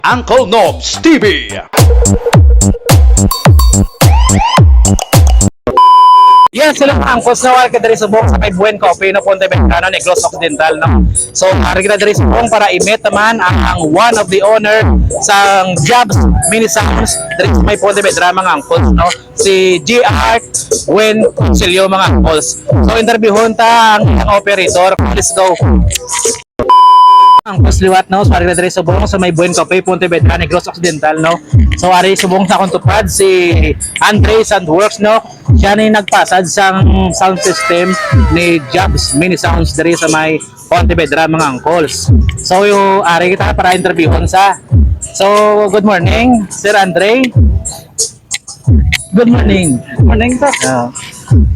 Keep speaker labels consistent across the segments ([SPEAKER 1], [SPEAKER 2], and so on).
[SPEAKER 1] Uncle Nobs TV.
[SPEAKER 2] Yes, sila mga angkos na wala ka dari subong sa kay Buen Coffee na Ponte Vecano, Negros Occidental, no? So, hari kita dari subong para i-meet naman ang one of the owner sa Jobs Mini Sounds dari sa may Ponte Vedra, mga angkos, no? Si GR Buen Concilio, mga angkos. So, interviewon ta ang operator. Let's go. Ang liwat, no? So, ari na dari subong sa may Buen Coffee, Ponte Vedra, Negros Occidental, no? So, ari subong sa akong tupad si Andre Sandworks, no? Siya na yung nagpasad sa sound system ni Jobs Mini Sounds dari sa may Ponte Vedra, mga angkols. So, yung ari kita para interviewon sa. So, good morning, Sir Andre. Good morning. Good morning, sir.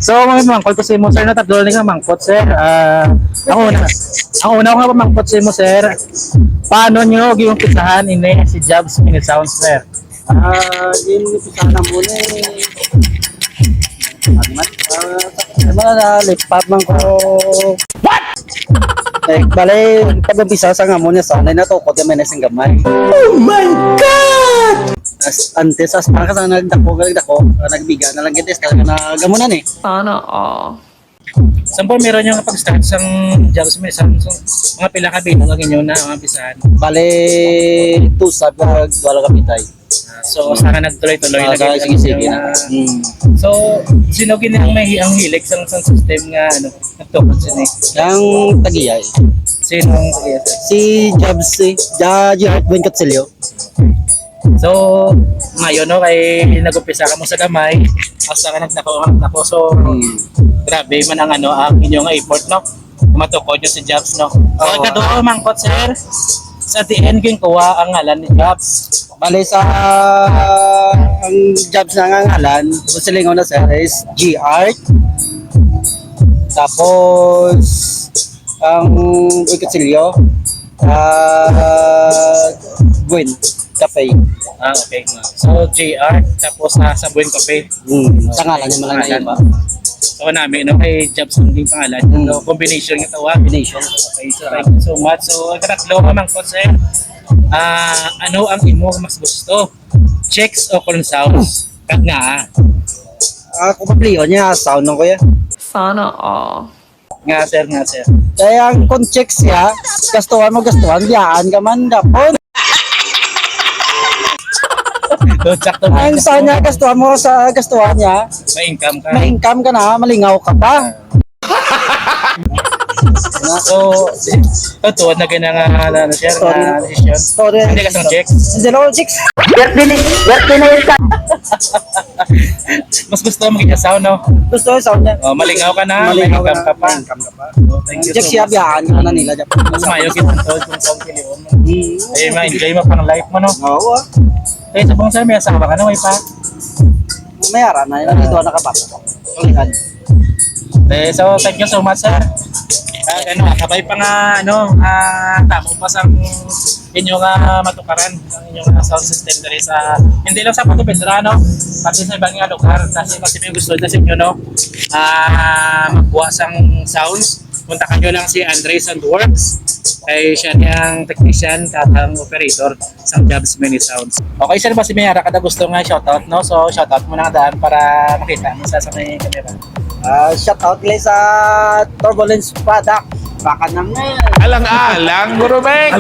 [SPEAKER 2] So, mga mangkot ko sa mo, sir, na tatlo nga mangkot, sir. Ang una ko nga mangkot sa mo, sir. Paano nyo yung pisahan ini si Jobs Mini Sounds, sir?
[SPEAKER 3] Yung pisahan na muna lipat man ko. What? Bale, pag-umpisa sa nga muna sanay na to, kodya may nasing gamay. Oh my God! Antes, para sa nagdako, nagbiga na lang gites, talaga na gamunan eh.
[SPEAKER 4] Sana all.
[SPEAKER 2] Saan po meron yung pag-start sa Jobs Mini Sounds? So, mga pila ka bilang ang inyo na mga pisahan?
[SPEAKER 3] Bale, tusag, wala kapitay.
[SPEAKER 2] So, saka nagtuloy-tuloy na ganyan.
[SPEAKER 3] Sige na.
[SPEAKER 2] So, sino ginang may ang hilig sa system nga nagtukod sila eh?
[SPEAKER 3] Yung tagiyay.
[SPEAKER 2] Sino ang kaya?
[SPEAKER 3] Si Jobs, Gerard Buen Concilio.
[SPEAKER 2] So, ngayon no, kay nag-umpisa ka mo sa gamay, asa ka nako. So, grabe man ang ang inyong effort, no? Matukod nyo si Jobs, no? So, ikaduha, mangkot, sir. Sa TN king kuha ang ngalan ni Jobs.
[SPEAKER 3] Bale sa ang Jobs na ngalan, silingon na sir is GR. Tapos ang Buen Concilio, Buen Cafe.
[SPEAKER 2] Okay. So, JR, tapos sa Buen Cafe.
[SPEAKER 3] Sa ngalan niya malang na iba.
[SPEAKER 2] So, namin, no, kay Jobs ang ding pangalan. No, combination yung tawa.
[SPEAKER 3] Combination.
[SPEAKER 2] Okay, so thank you so much. So, ang katatlo ka mang sir. Ano ang imo mas gusto? Checks o clone sounds? Kag nga.
[SPEAKER 3] Ako pa playo niya, sound ng kuya.
[SPEAKER 4] Sana all.
[SPEAKER 2] Nga, sir.
[SPEAKER 3] Kaya ang kung checks siya, gastuhan, biyaan ka man dapon.
[SPEAKER 2] So, sakto
[SPEAKER 3] Ang sound niya, gastuhan niya,
[SPEAKER 2] may income ka.
[SPEAKER 3] may income ka na, malingaw ka pa.
[SPEAKER 2] So, totoo na ganang share na decision.
[SPEAKER 3] Sorry.
[SPEAKER 2] Hindi ka sa checks.
[SPEAKER 3] Hindi na checks.
[SPEAKER 2] Mas gusto mo maging sound, no?
[SPEAKER 3] Gusto yung sound niya.
[SPEAKER 2] Malingaw ka na, may
[SPEAKER 3] Malingaw
[SPEAKER 2] income ka pa. So, thank you
[SPEAKER 3] Checks
[SPEAKER 2] so
[SPEAKER 3] siya,
[SPEAKER 2] much.
[SPEAKER 3] biyaan ka na nila.
[SPEAKER 2] Mas mayo kitang kung saan kiliyon mo. Eh, ma-enjoy mo pang life mo, no?
[SPEAKER 3] Oo.
[SPEAKER 2] Eh, sa bang may asawa ka na, may pa.
[SPEAKER 3] May ara na, dito nakapasok. Ulihan.
[SPEAKER 2] So, thank you so much, sir. Kabay pa nga, tamo pa sa inyong matukaran, ang inyong sound system dari sa, hindi lang sa Ponte Vedra, no? Pati sa ibang nga lugar, kasi may gusto na sa inyo, no? Magbuha sang sounds, puntakan nyo lang si Andre Sandworks, kay siya niyang technician, katang operator sa Jobs Mini Sounds. Okay, sir, ba si Mayara kada gusto nga shoutout, no? So, shoutout mo na daan para makita mo sa may camera.
[SPEAKER 3] Shout out guys sa Turbulence Product. Baka nang
[SPEAKER 1] Alang-alang, Guru Beng.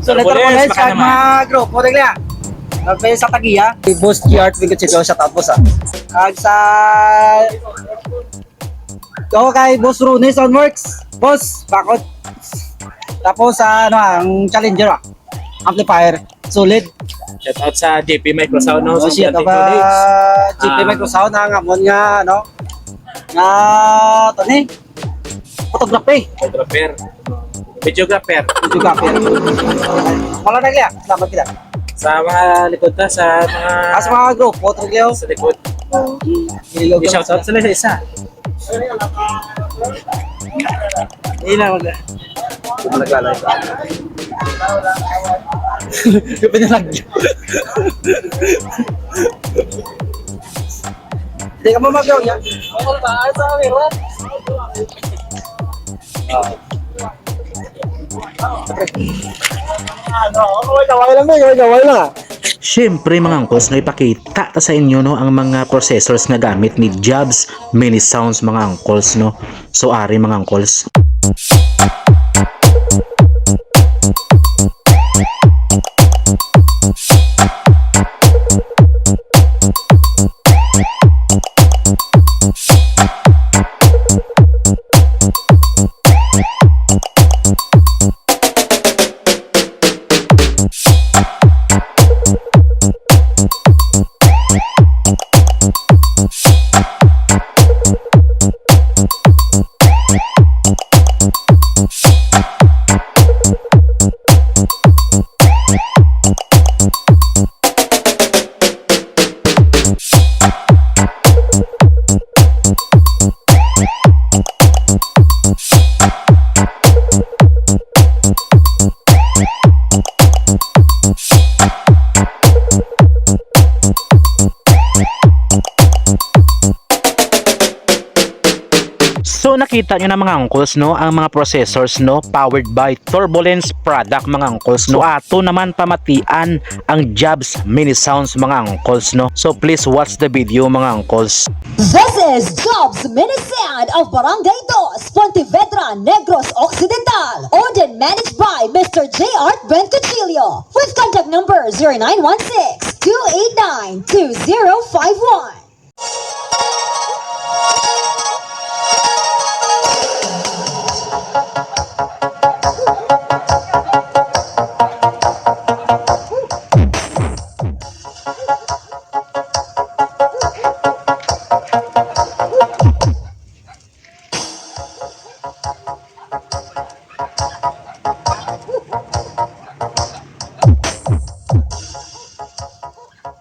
[SPEAKER 3] So, Turbulence sa mga grupo nila. Nagpay sa tagiya. Si Boss GR Buen Concilio, shout out boss. Kag sa kay Boss Rune Soundworks. Boss, bakit? Tapos sa ang Challenger amplifier, solid.
[SPEAKER 2] Shout out sa JP Microsound, no?
[SPEAKER 3] So, siya ba JP Microsound ang amon nga nga tani photography.
[SPEAKER 2] Videographer.
[SPEAKER 3] Wala na kaya, salamat kita.
[SPEAKER 2] Sa mga likod na, sa mga...
[SPEAKER 3] As mga grupo, Trigyo.
[SPEAKER 2] Sa likod. I-shout out sila sa isa. Hindi na mag...
[SPEAKER 3] Malaglalay.
[SPEAKER 2] Pinalagyo.
[SPEAKER 3] Hindi ka mamagaw niya. Ako ba? Ay, sa camera.
[SPEAKER 2] Siyempre mga angkos, no, ipakita ta sa inyo no ang mga processors na gamit ni Jobs Mini Sounds mga angkos no. So ari mga angkos. So nakita nyo na mga angkos no, ang mga processors no, powered by Turbulence product mga angkos no. Ato naman pamatian ang Jobs Mini Sounds mga angkos no. So please watch the video mga angkos.
[SPEAKER 5] This is Jobs Mini Sound of Barangay Dos, Pontevedra, Negros Occidental. Owned and managed by Mr. J. Art Bencochilio. With contact number 0916-289-2051.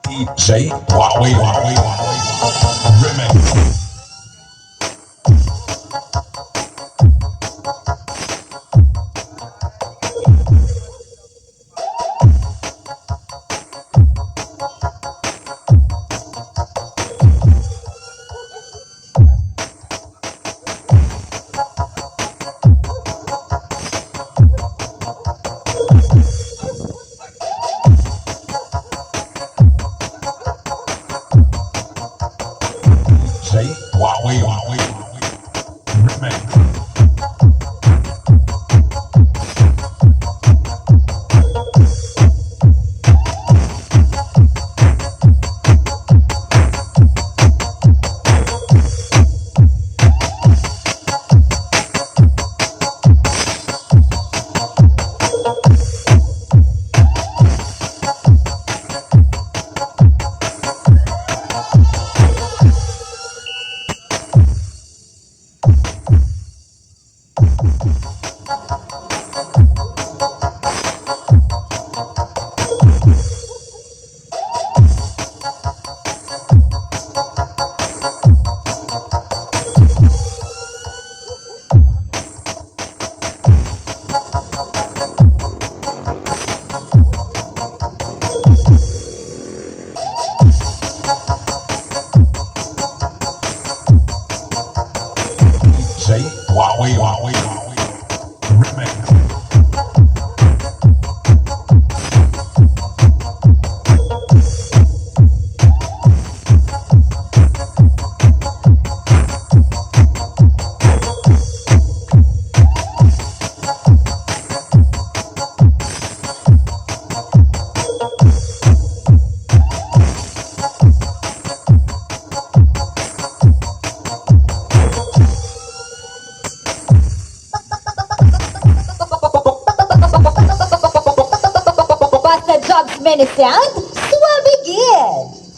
[SPEAKER 6] DJ Huawei Remix. DJ Huawei Remix. DJ Huawei Remix.
[SPEAKER 5] Basta Jobs Mini Sound, swabigin!